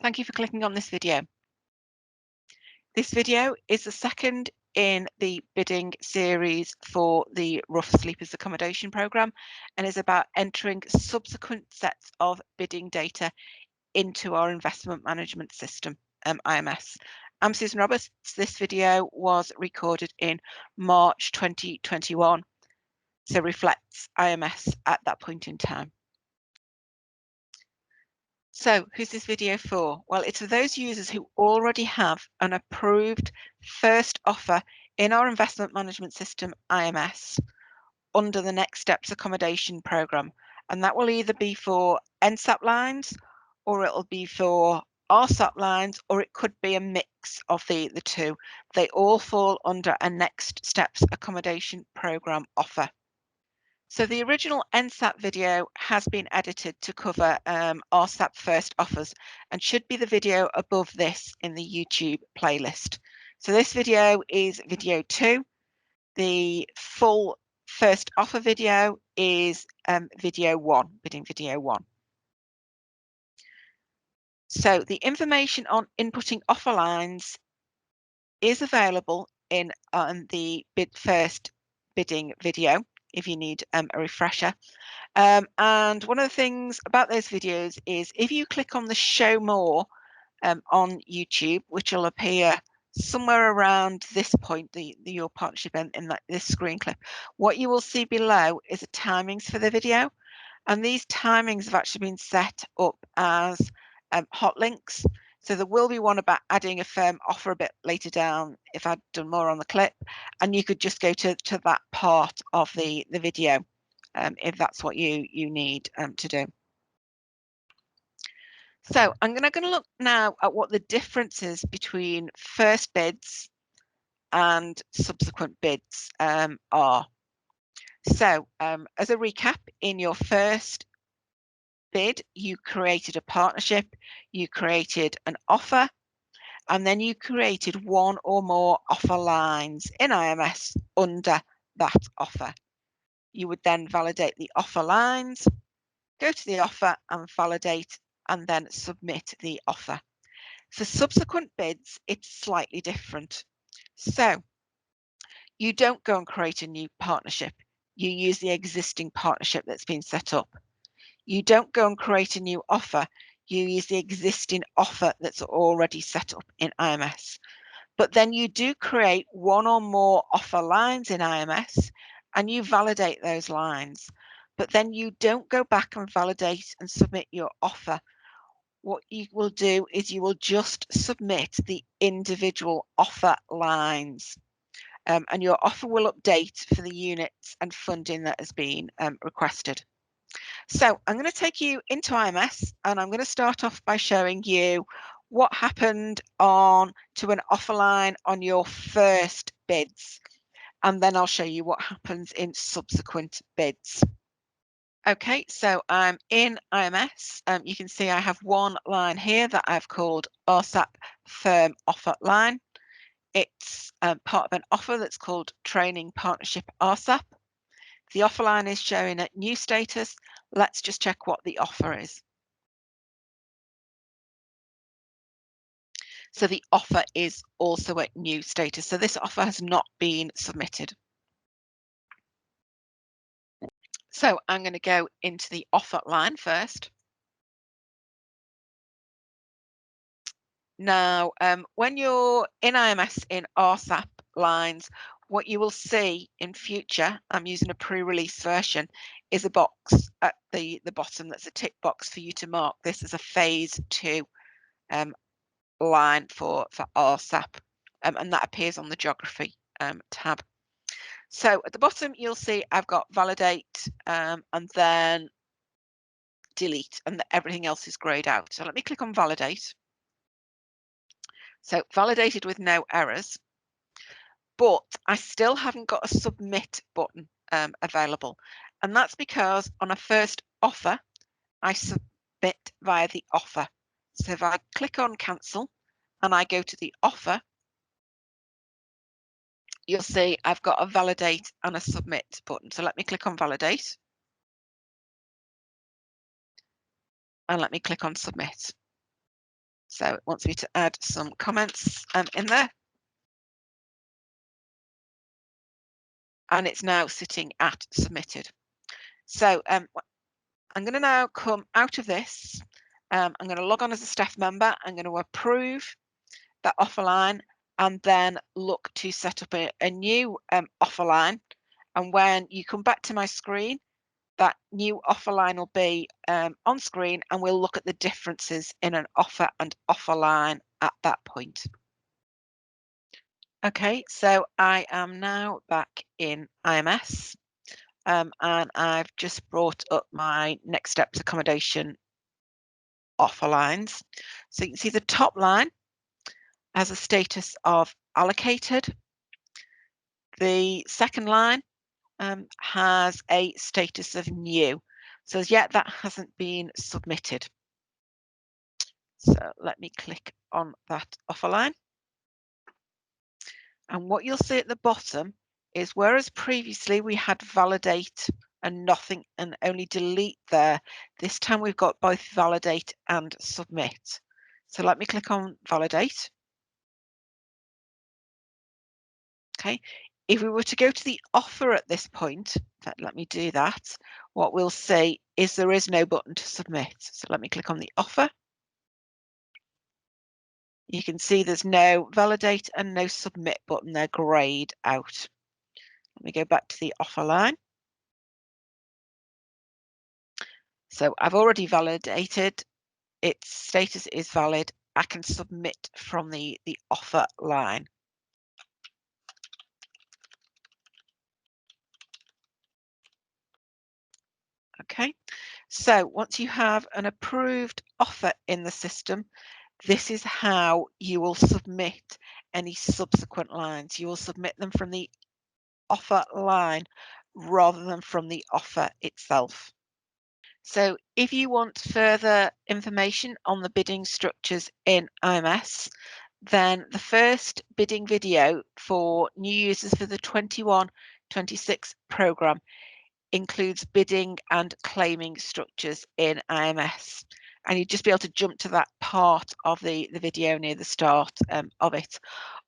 Thank you for clicking on this video. This video is the second in the bidding series for the Rough Sleepers Accommodation Programme and is about entering subsequent sets of bidding data into our investment management system, IMS. I'm Susan Roberts. This video was recorded in March 2021, so reflects IMS at that point in time. So who's this video for? Well, it's for those users who already have an approved first offer in our investment management system, IMS, under the Next Steps accommodation programme. And that will either be for NSAP lines, or it'll be for RSAP lines, or it could be a mix of the two. They all fall under a Next Steps accommodation programme offer. So the original NSAP video has been edited to cover RSAP first offers and should be the video above this in the YouTube playlist. So this video is video 2. The full first offer video is video 1, bidding video 1. So the information on inputting offer lines is available in the first bidding video if you need a refresher. And one of the things about those videos is if you click on the show more on YouTube, which will appear somewhere around this point, your partnership in this screen clip, what you will see below is the timings for the video. And these timings have actually been set up as hot links. So there will be one about adding a firm offer a bit later down if I'd done more on the clip, and you could just go to that part of the video if that's what you need to do. So I'm going to look now at what the difference is between first bids and subsequent bids are. So as a recap, in your first bid, you created a partnership, you created an offer, and then you created one or more offer lines in IMS under that offer. You would then validate the offer lines, go to the offer and validate, and then submit the offer. For subsequent bids, it's slightly different. So you don't go and create a new partnership. You use the existing partnership that's been set up. You don't go and create a new offer. You use the existing offer that's already set up in IMS. But then you do create one or more offer lines in IMS and you validate those lines. But then you don't go back and validate and submit your offer. What you will do is you will just submit the individual offer lines. And your offer will update for the units and funding that has been requested. So I'm going to take you into IMS and I'm going to start off by showing you what happened on to an offer line on your first bids. And then I'll show you what happens in subsequent bids. Okay, so I'm in IMS. You can see I have one line here that I've called RSAP Firm Offer Line. It's part of an offer that's called Training Partnership RSAP. The offer line is showing at new status. Let's just check what the offer is. So the offer is also at new status. So this offer has not been submitted. So I'm going to go into the offer line first. Now, when you're in IMS in RSAP lines, what you will see in future, I'm using a pre-release version, is a box at the bottom that's a tick box for you to mark this as a phase 2 line for RSAP, and that appears on the geography tab. So at the bottom, you'll see I've got validate and then delete, and everything else is grayed out. So let me click on validate. So validated with no errors, but I still haven't got a submit button available. And that's because on a first offer, I submit via the offer. So if I click on cancel and I go to the offer, you'll see I've got a validate and a submit button. So let me click on validate. And let me click on submit. So it wants me to add some comments in there. And it's now sitting at submitted. So I'm going to now come out of this. I'm going to log on as a staff member. I'm going to approve that offer line and then look to set up a new offer line. And when you come back to my screen, that new offer line will be on screen, and we'll look at the differences in an offer and offer line at that point. Okay, so I am now back in IMS, and I've just brought up my next steps accommodation offer lines. So you can see the top line has a status of allocated. The second line has a status of new. So as yet that hasn't been submitted. So let me click on that offer line. And what you'll see at the bottom is, whereas previously we had validate and nothing and only delete there, this time we've got both validate and submit. So let me click on validate. Okay, if we were to go to the offer at this point, in fact, let me do that, what we'll see is there is no button to submit. So let me click on the offer. You can see there's no validate and no submit button. They're grayed out. Let me go back to the offer line. So I've already validated. Its status is valid. I can submit from the offer line. Okay, so once you have an approved offer in the system, this is how you will submit any subsequent lines. You will submit them from the offer line rather than from the offer itself. So if you want further information on the bidding structures in IMS, then the first bidding video for new users for the 21-26 programme includes bidding and claiming structures in IMS. And you'd just be able to jump to that part of the video near the start of it.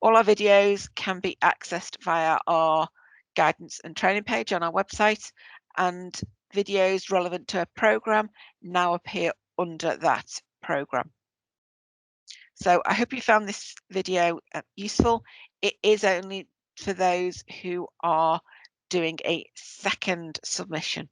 All our videos can be accessed via our guidance and training page on our website, and videos relevant to a programme now appear under that programme. So I hope you found this video useful. It is only for those who are doing a second submission.